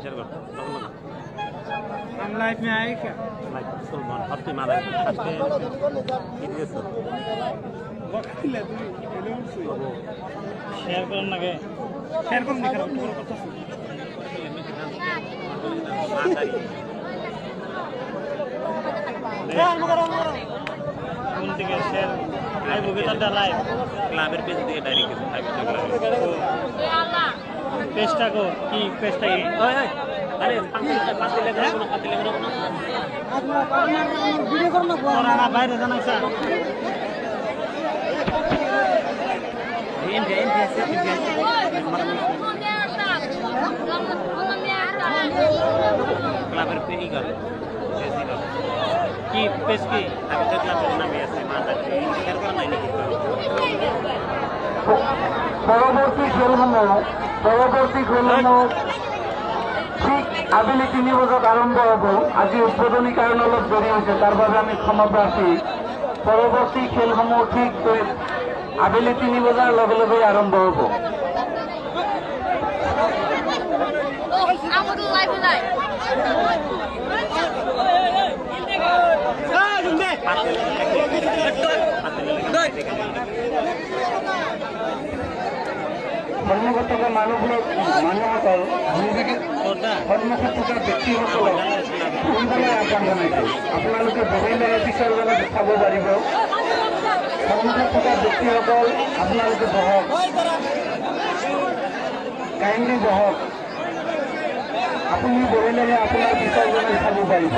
Share करते हम life में आए क्या लाइक सलमान हफ्ते माला আজকে ঈদ গেছে বকিলে তুমি এলো শেয়ার করুন নাকি শেয়ার করুন না কেন তোর কথা শুন কোন থেকে শেয়ার লাইভ ভিতরটা লাইভ ক্লাবের পেজ থেকে ডাইরেক্ট পেজটা কো কি পেজটা কি ওই ওই আরে পাঁচটি লেখা কোনো পাঁচটি লেখা না আপনারা ভিডিও করুন না ওরা না বাইরে জানাইছে ক্লাবের পেজ কি করে কি পেজ কি আমি তো ক্লাবের নামে আছে মাথা শেয়ার করা নাই নাকি পরবর্তী খেলসমূহ ঠিক আবেলি 3 বজাত আরম্ভ হব আজি উদ্বোধনী কারণ অলপ দেরি হৈছে তাৰ বাবে আমি ক্ষমা প্ৰাৰ্থী পৰৱৰ্তী খেলসমূহ ঠিক আবেলি 3 বজাৰ লগে লগে আৰম্ভ হব সন্মুখত থকা মানুহসকল সন্মুখত থকা ব্যক্তিসকলক সোনকালে আহ্বান জনাইছোঁ আপোনালোকে বহি মেলি পিছৰ জনক চাব পাৰিব সন্মুখত থকা ব্যক্তিসকল আপোনালোকে বহক কাইণ্ডলি বহক আপুনি বহি মেলি আপোনাৰ পিছৰ জনক চাব পাৰিব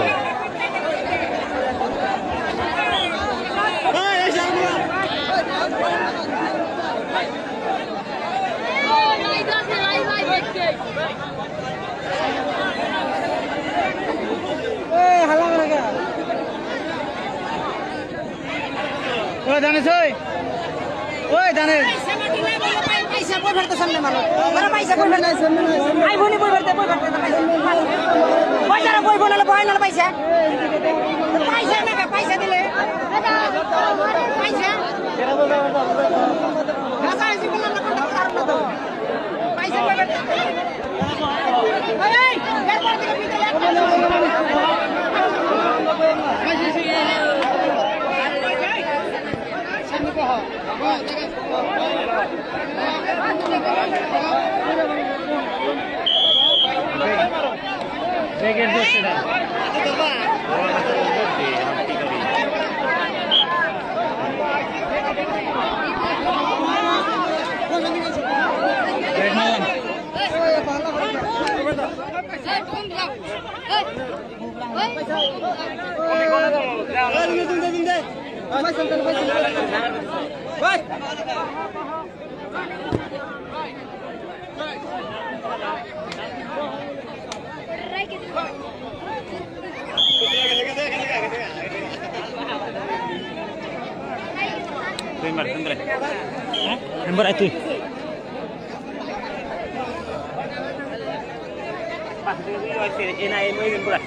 দানেশ ওই দানেশ পয়সা কই ফেরতে সামনে মারো ওরা পয়সা কই ফেরতে আইফোনে কই ফেরতে পয়সা কই বনালে বয়নালে পয়সা পয়সা না পয়সা দিলে পয়সা রাসা এসে বললা না কোনটা কারণ না তো পয়সা কই ফেরতে এই এরপর থেকে ভিতরে ব্রেকের দোষে না Ember itu. Pas itu enak ini ember.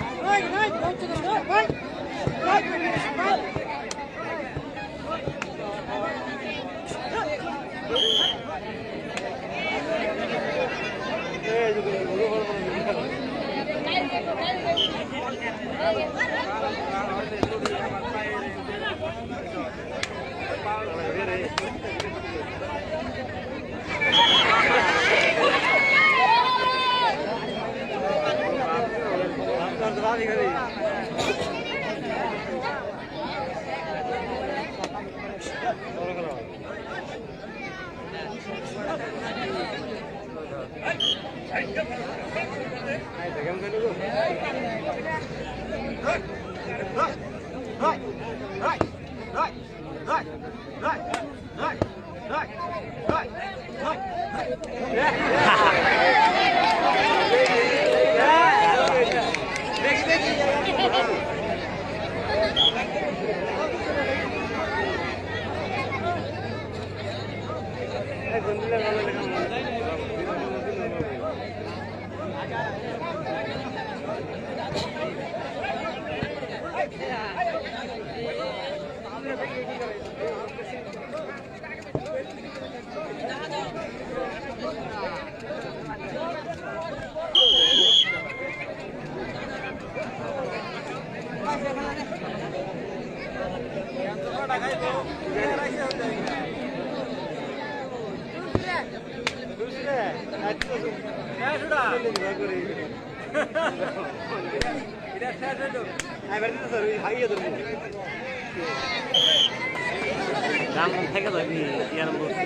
দাম থেকে যাবি ইয়ার বলছে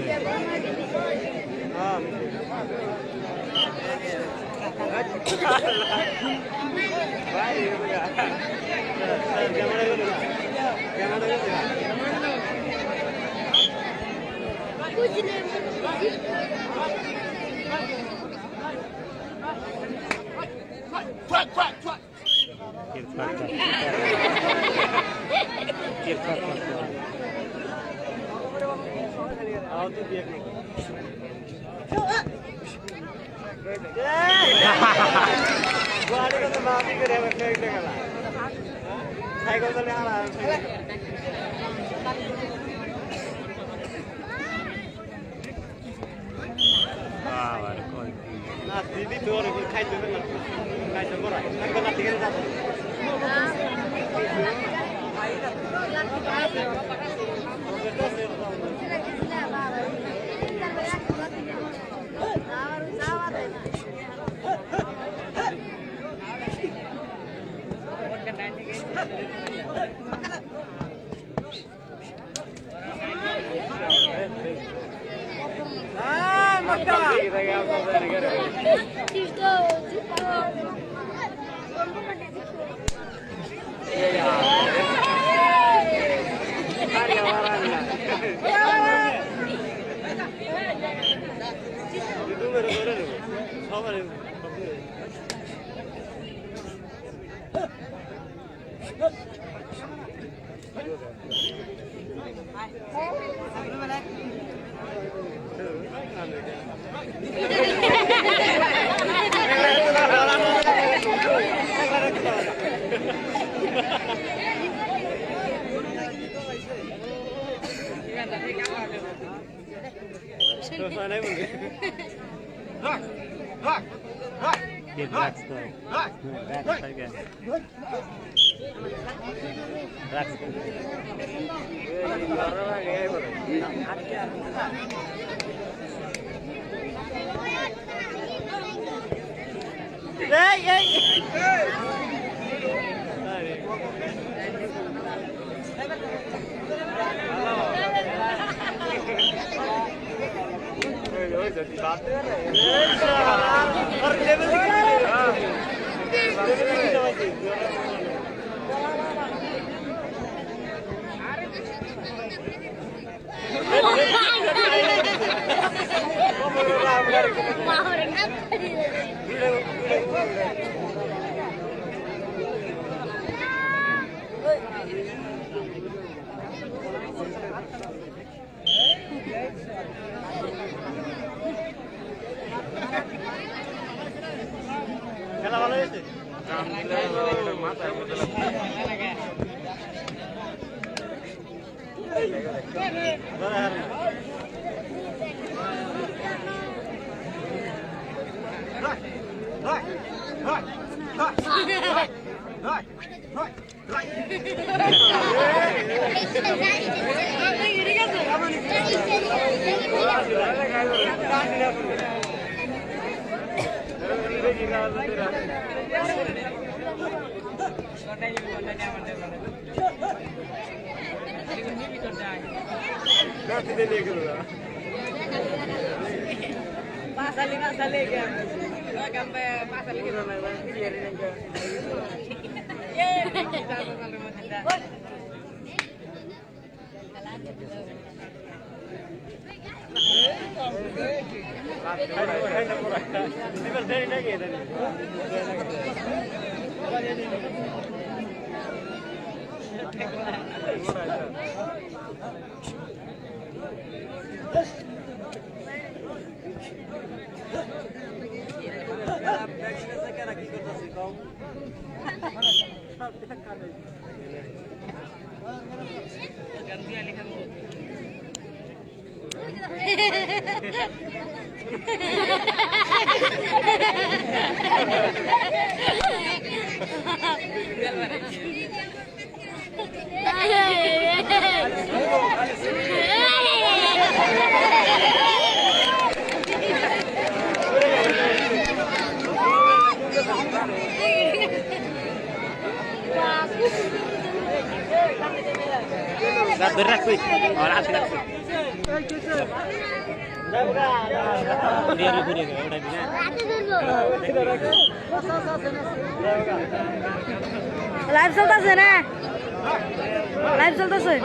খেলা ভালো হয়েছে ধরে রাখবি আর আসি রাখবি লাইভ চলতেছে না লাইভ চলতেছে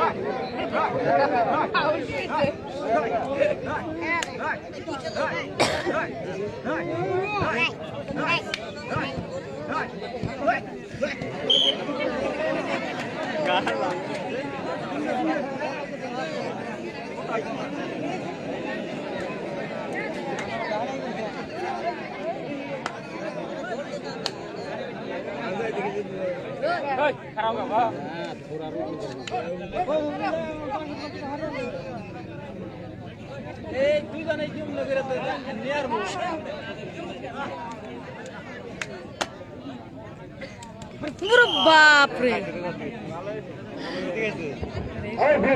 বাপরে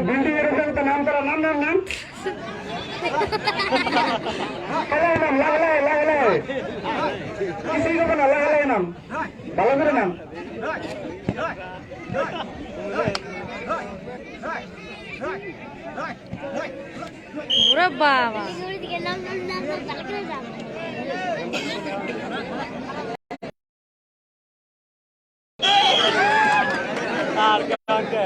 বিল্ডিং এর উপরে তো নাম করা নাম নাম নাম নাম লাগালে কিছুই দেবো না লাগালে নাম ভালো করে নাম ওরে বাবা আর কাকে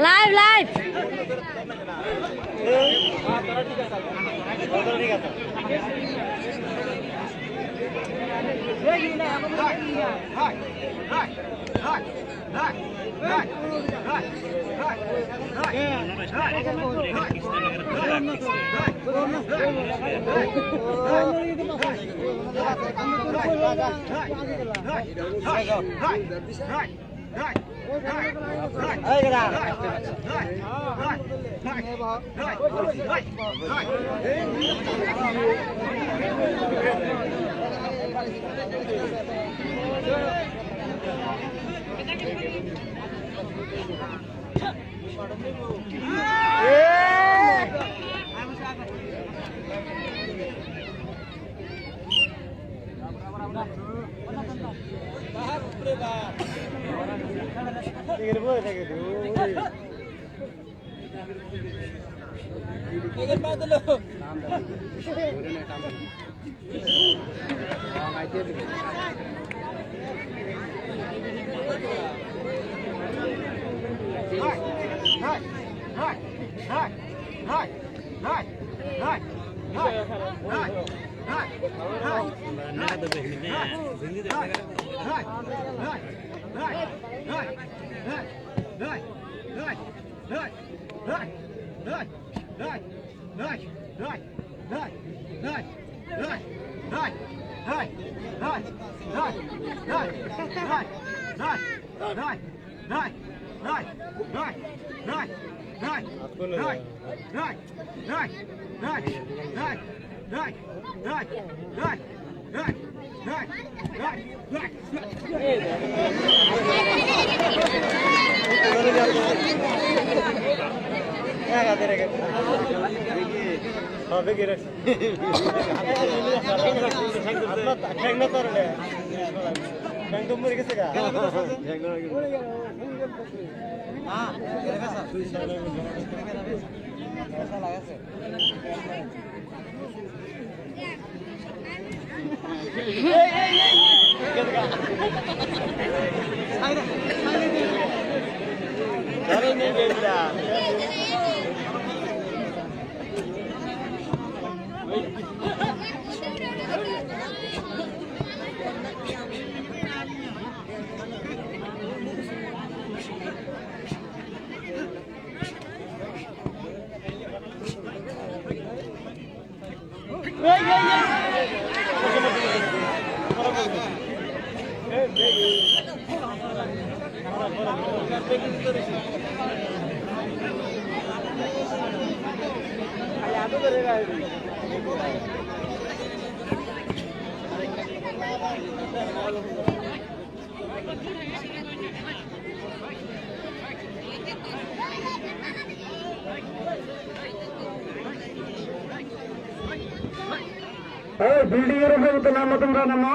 লাইভ লাইভ বিল্ডিং এর উপরে তো নামো তোমরা নামো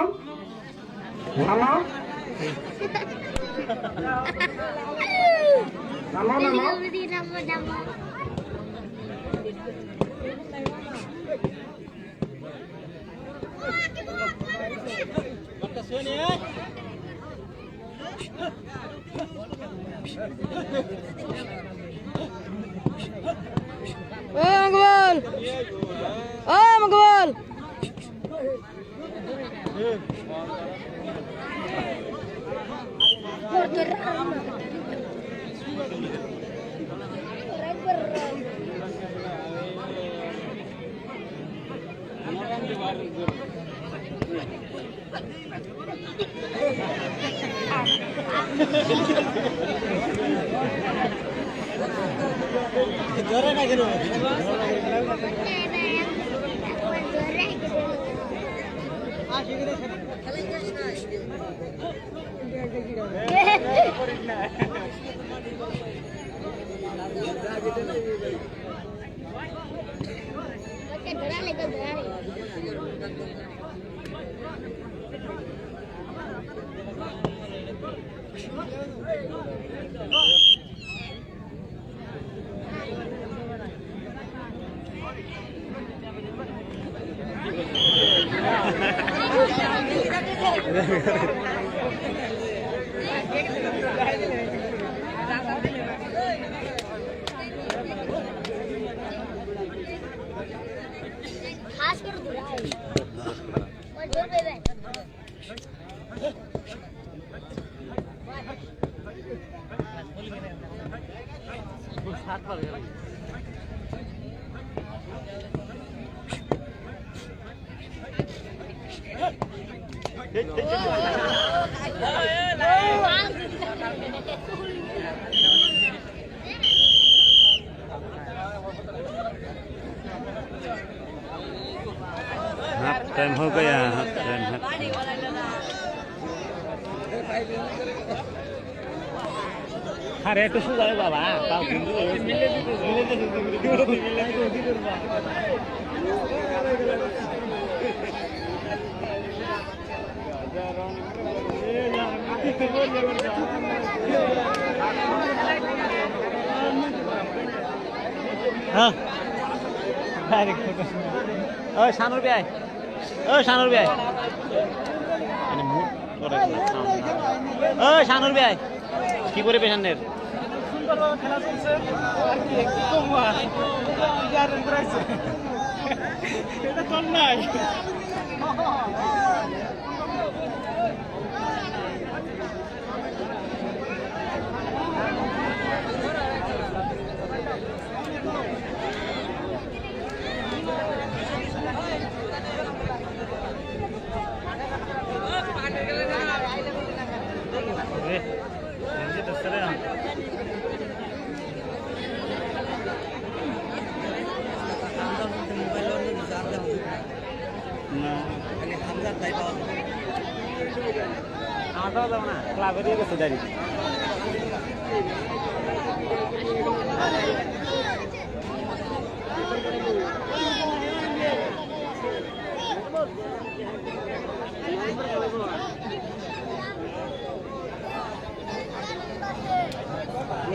নামো নামো নামো মঙ্গল ও মঙ্গল জোরে না কেন खास कर दूरा है और जोर पे बैठ सात पर हाफ टाइम हो गया हाफ टाइम अरे तो शू जाए बाबा पाव हाँ ओए शानुर भाई ओए शानुर भाई মানে মুড করে ওই শানুর ভাই কি করে পেশেন্টের খেলা চলছে আর কি একটু কম হয় আয়রন করাইছে এটা তোর নাই ক্লাবে দিয়ে গেছে ডাইরেক্ট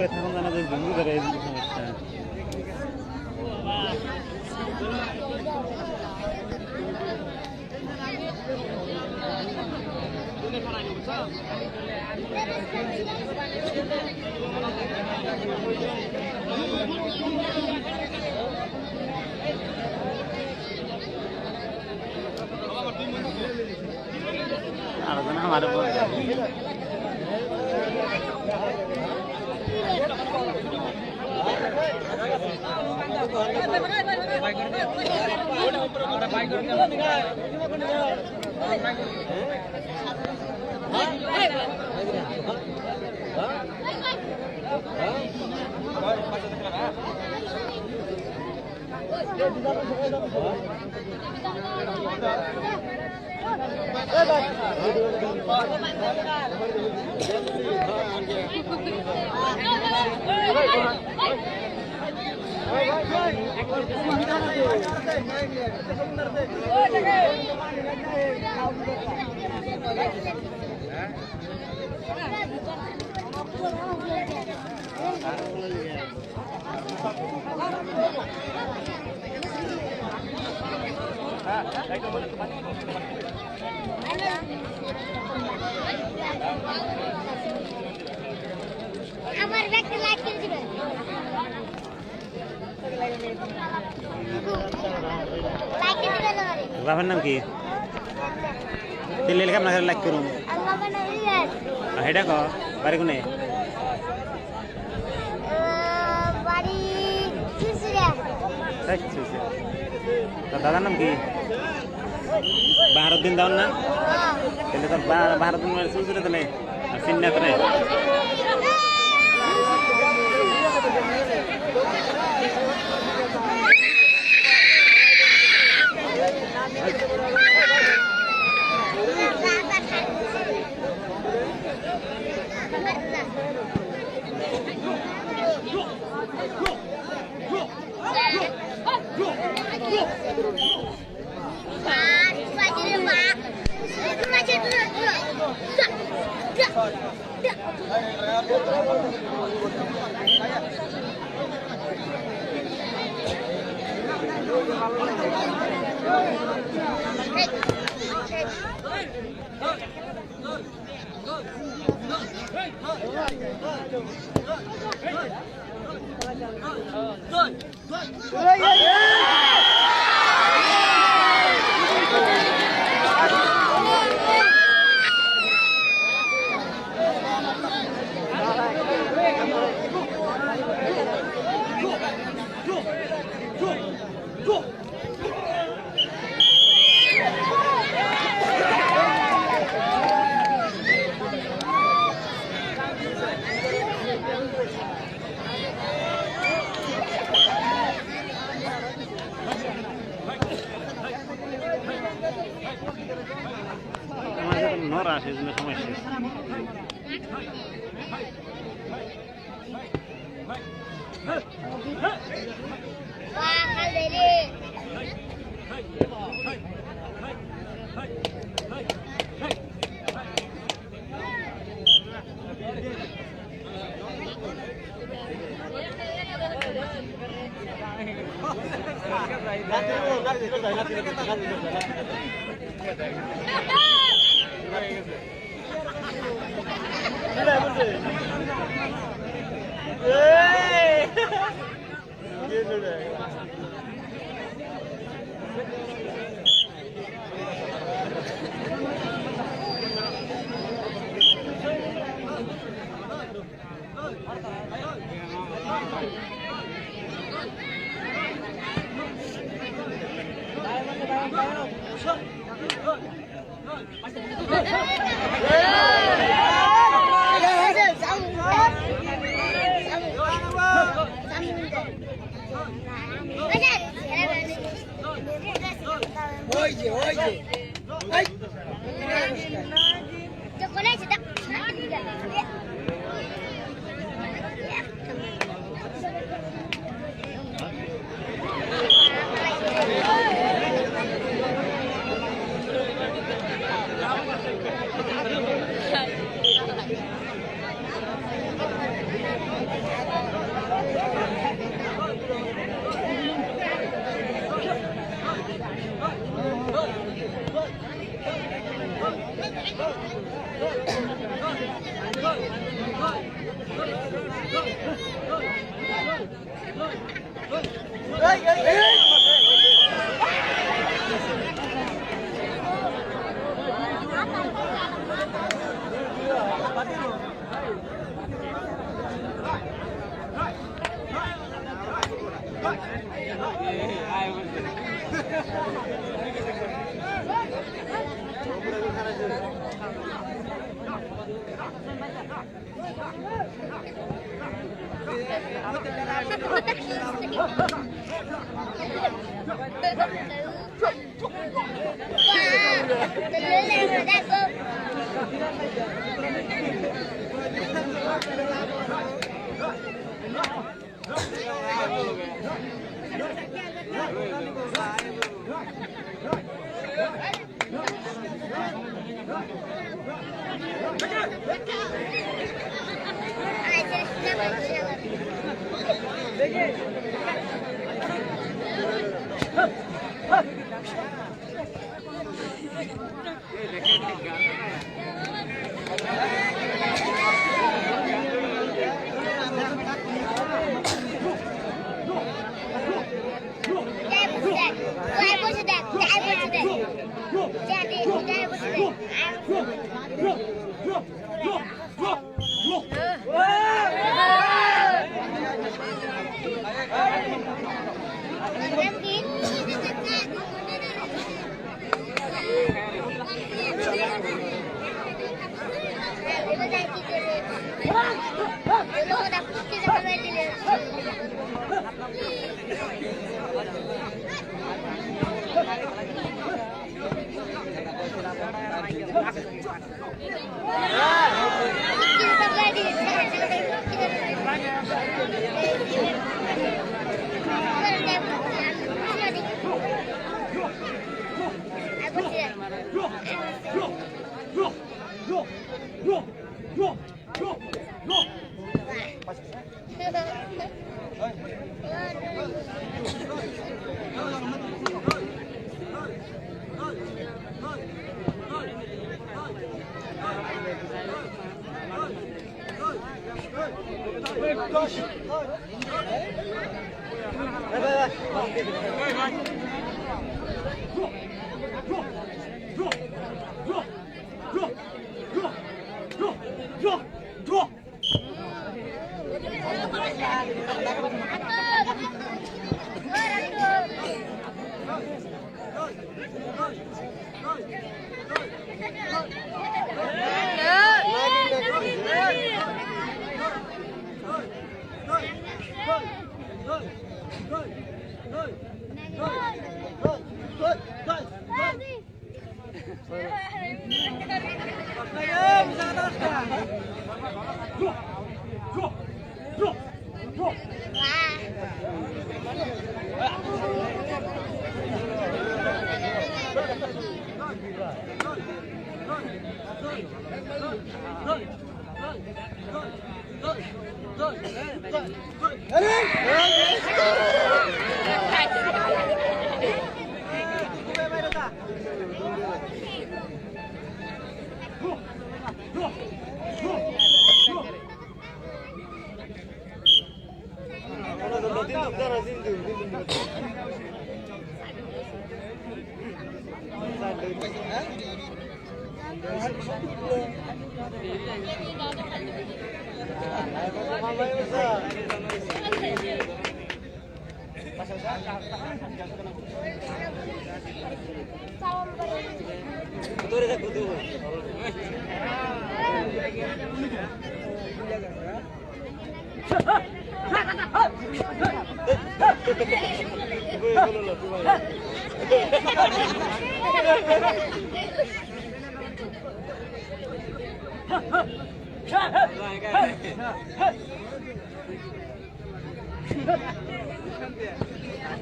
এখন জানা যায় জঙ্গি ধরে এই সমস্যা আর জন हमारे बोल আমার ব্যাগটা লাইক করে দিবেন লাইক করে দিবেন বাবার নাম কি তেল লেখা আপনাকে লাইক করুন আমার বাবা নাম ইলিয়াস হেডা কো বাড়ি কোনে বাড়ি চুচুড়া আচ্ছা তো দাদার নাম কি বাহারুদ্দিন দাও না তাহলে তো বাহারুদ্দিন মানে চুচুড়া তো নেই আর সিন্না তো নেই নরা সেজন্য সমস্যা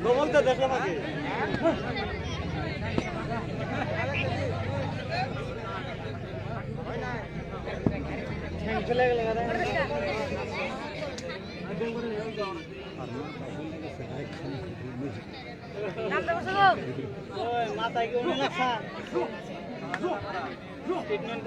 বলতে দেখলাম আগে চলে গেল মাথায় কি উনি লাগছা ট্রিটমেন্ট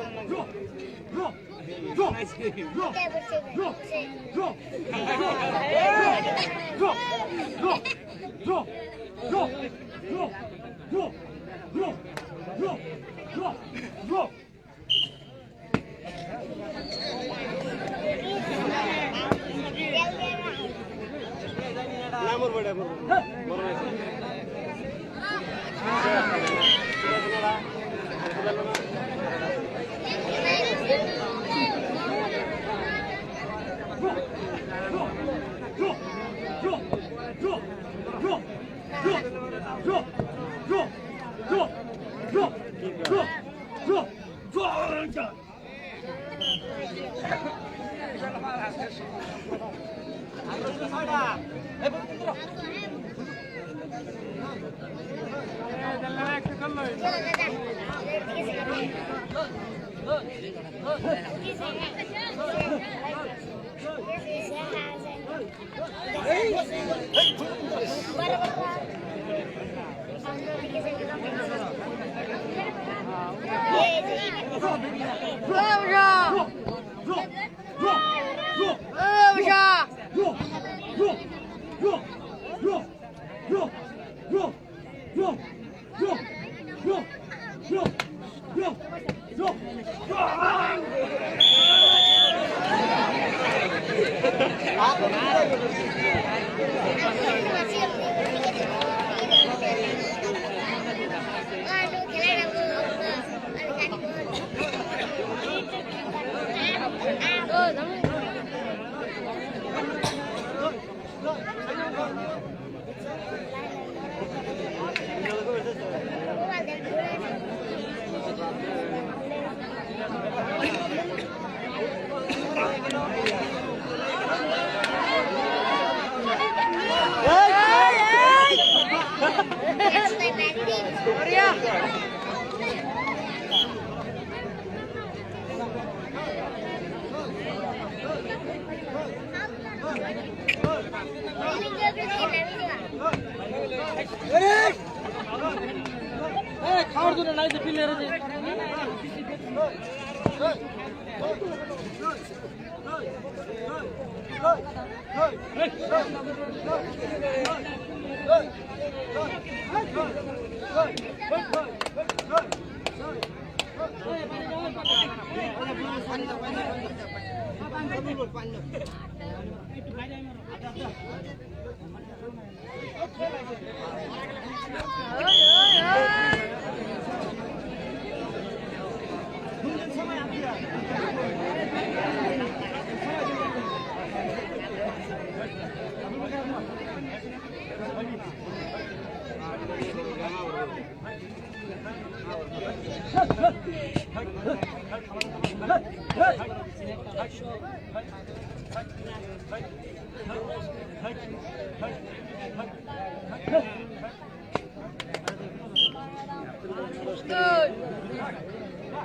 খাওয়ার জন্য নাই যে প্লেয়ার আছে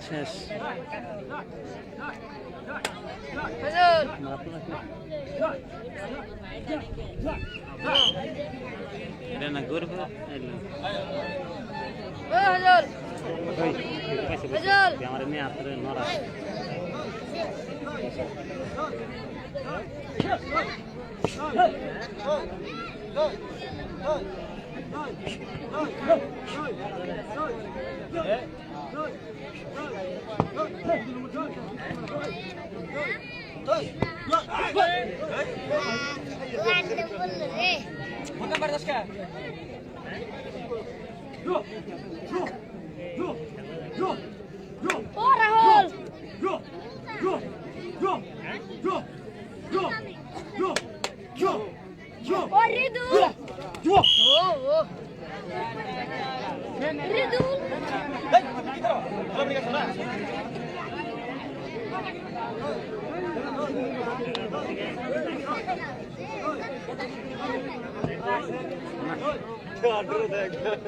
শেষ এটা না গর্ব আমার মেয়ে আপনার নড়া Random বললো রে ও রাহুল ও রিদু রিদু পাগলা দেখ পাগলা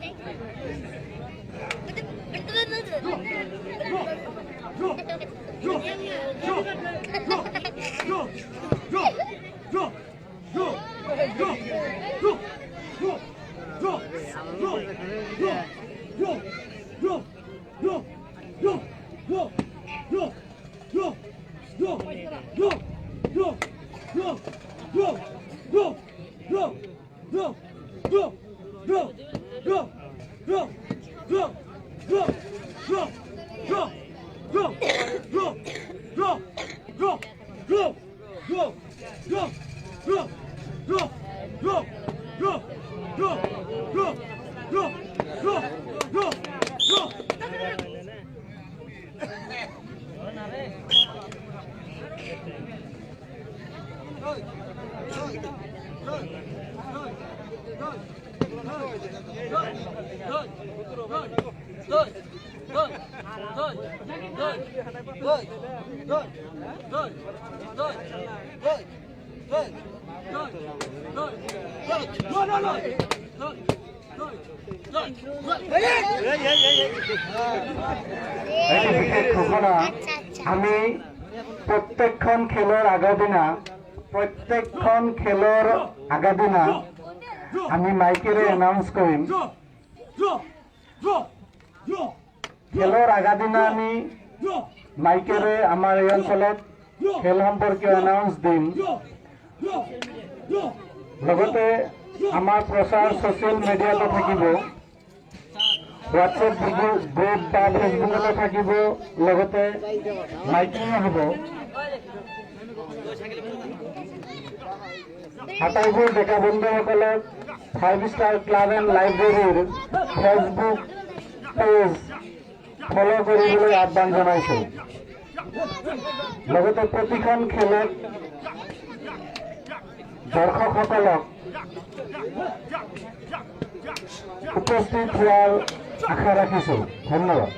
দেখ আমি প্রত্যেকখন খেলৰ আগদিনা আমি মাইকেৰে এনাউন্স কৰিম খেলৰ আগদিনা আমি মাইকেৰে আমাৰ এই অঞ্চলত খেল সম্পৰ্কীয় এনাউন্স দিম লগতে আমাৰ প্ৰচাৰ ছ'চিয়েল মিডিয়াতে থাকিব হোৱাটছএপ গ্ৰুপ বা ফেচবুকতে থাকিব লগতে মাইকিঙো হ'ব আটাইবোৰ ডেকা বন্ধুসকলক 5 ষ্টাৰ ক্লাব এণ্ড লাইব্ৰেৰীৰ ফেচবুক পেজ ফলো কৰিবলৈ আহ্বান জনাইছোঁ লগতে প্ৰতিখন খেলত দৰ্শকসকলক উপস্থিত হোৱাৰ আশা ৰাখিছোঁ ধন্যবাদ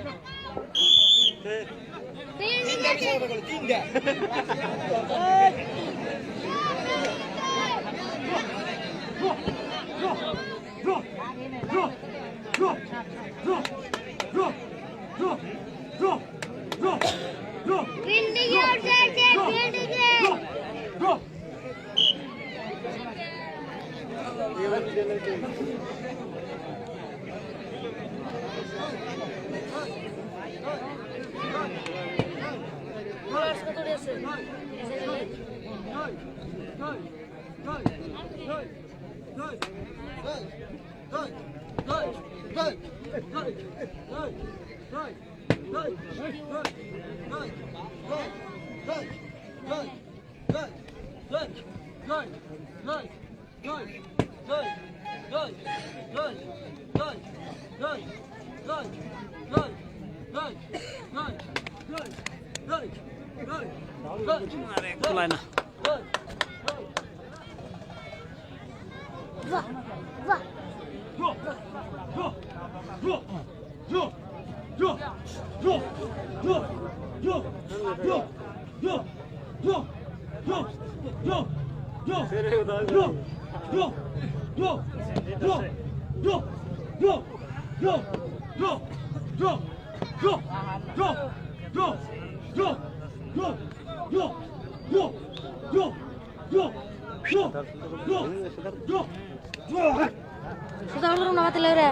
সোজা করলে না পাতিলে রে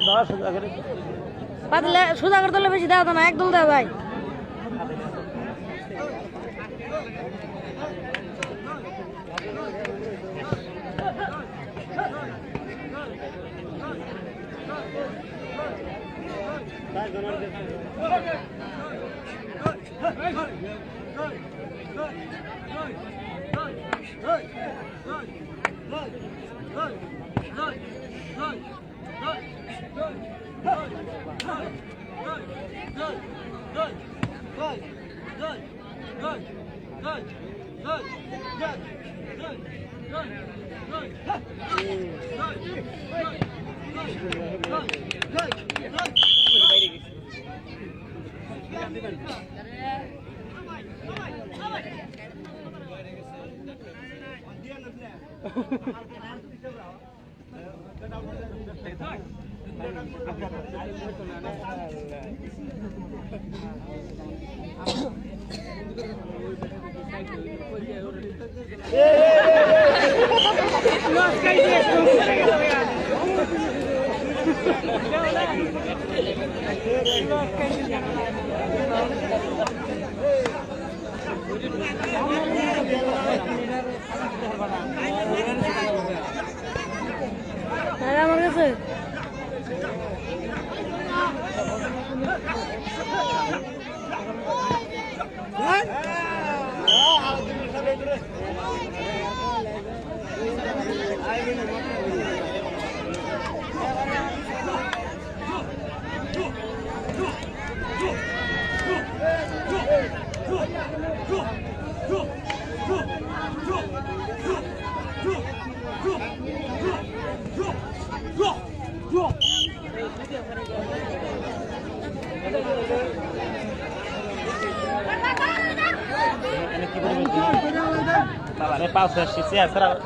দশ সোজা করে পাতিলে সোজা করতে হলে বেশি দেওয়া তো না একদম দেওয়া যায় আমার কাছে Ini pausa sih ya, serah.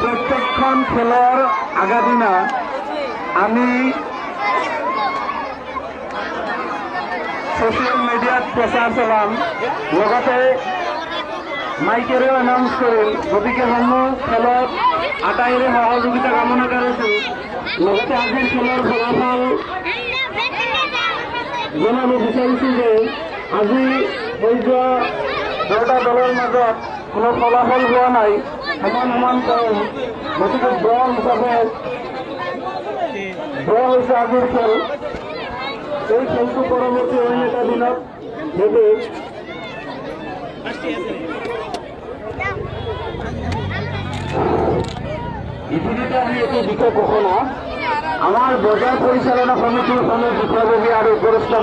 প্রত্যেকক্ষণ খেলার আগা দিনা আমি সোশ্যাল মিডিয়াত প্রচার চলাম, লগতে মাইকেৰেও এনাউন্স কৰিম। গতিকে সমূহ খেলত আটাইৰে সহযোগিতা কামনা কৰিছোঁ। লগতে আজিৰ খেলৰ ফলাফল জনাব বিচাৰিছোঁ যে আজি হৈ যোৱা দুটা দলৰ মাজত কোনো ফলাফল হোৱা নাই, সমান সমান কম। গতিকে ড্ৰ হিচাপে ড্ৰ হৈছে আজিৰ খেল। এই খেলটো পৰৱৰ্তী অইন এটা দিনত হ'ব। ইতিমধ্যে আমি এইটো বিষয় ঘোষণা আমাৰ বজাৰ পৰিচালনা সমিতিৰ বিষয়ববী আৰু উপদেষ্টা